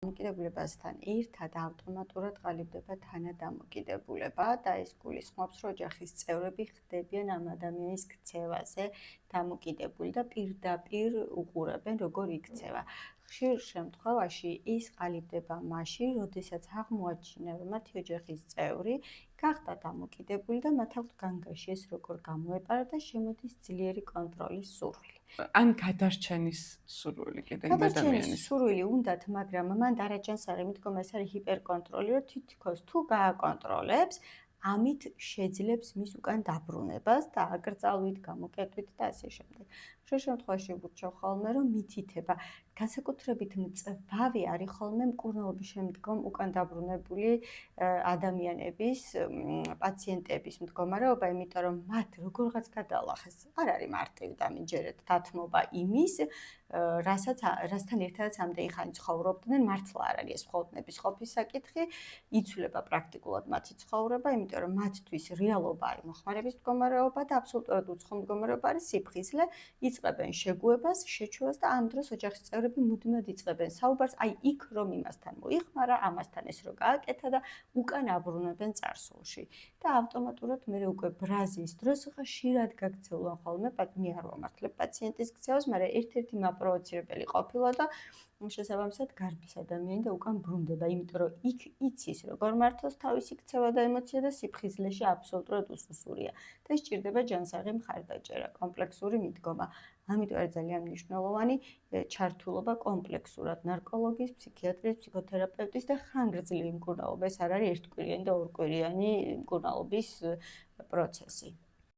დამოკიდებულებასთან ერთად ავტომატურად ყალიბდება თანადამოკიდებულება და ეს გულისხმობს, რომ ოჯახის წევრები ხდებიან ამ ადამიანის ქცევაზე დამოკიდებული და პირდაპირ უყურებენ, როგორ იქცევა. ხშირ შემთხვევაში ის ყალიბდება მაშინ, როდესაც აღმოაჩინა, რომ მათი ოჯახის წევრი გახდა დამოკიდებული და მათ აქვთ განგაში ეს როგორ გამოეპარა და შემოდის ძლიერი კონტროლის სურვილი. ან გადარჩენის სურვილი კიდე იმ ადამიანის. სურვილი უნდათ, მაგრამ მან დარაჯანსაღი მიდგომა ეს არის ჰიპერკონტროლი, რომ თითქოს თუ გააკონტროლებს, ამით შეძლებს მის უკან დაბრუნებას და აკრძალვით, გამოკეტვით და ასე შემდეგ. ხშირ შემთხვევაში ვურჩევ ხოლმე, რომ მითითება, განსაკუთრებით მწვავე არის ხოლმე მკურნალობის შემდგომ უკან დაბრუნებული ადამიანების, პაციენტების მდგომარეობა, იმიტომ რომ მათ როგორღაც გადაალახეს, არ არის მარტივი დამიჯერეთ დათმობა იმის, რასთან ერთადაც ამდენი ხანი ცხოვრობდნენ, მართლა არ არის ეს მხოლოდ ნებისყოფის საკითხი, იცვლება პრაქტიკულად მათი ცხოვრება, იმიტომ რომ მათთვის რეალობა არის მოხმარების მდგომარეობა და აბსოლუტურად უცხო მდგომარეობა არის სიფხიზლე, იწყებენ შეგუებას, შეჩევას და ამ დროს ოჯახის წევრები მუდმივად იწყებენ საუბარს, აი იქ რომ იმასთან მოიხმარა, ამასთან ეს რო გააკეთა და უკან აბრუნებენ წარსულში. და ავტომატურად მე უკვე ბრაზის დროს ხშირად გაგცეულან ხოლმე, მე არ ვამართლებ პაციენტის ქცევას, მაგრამ ერთ-ერთი მაპროვოცირებელი ყოფილა და შესაბამისად გარბის ადამიანი და უკან ბრუნდება, იმიტომ რომ იქ იცის როგორ მართოს თავისი ქცევა და ემოცია და სიფხიზლეში აბსოლუტურად უსუსურია და სჭირდება ჯანსაღი მხარდაჭერა, კომპლექსური მიდგომა. ამიტომ არის ძალიან მნიშვნელოვანი ჩართულობა კომპლექსურად ნარკოლოგის, ფსიქიატრის, ფსიქოთერაპევტის და ხანგრძლივი მკურნალობა. ეს არ არის ერთკვირიანი და ორკვირიანი მკურნალობის პროცესი.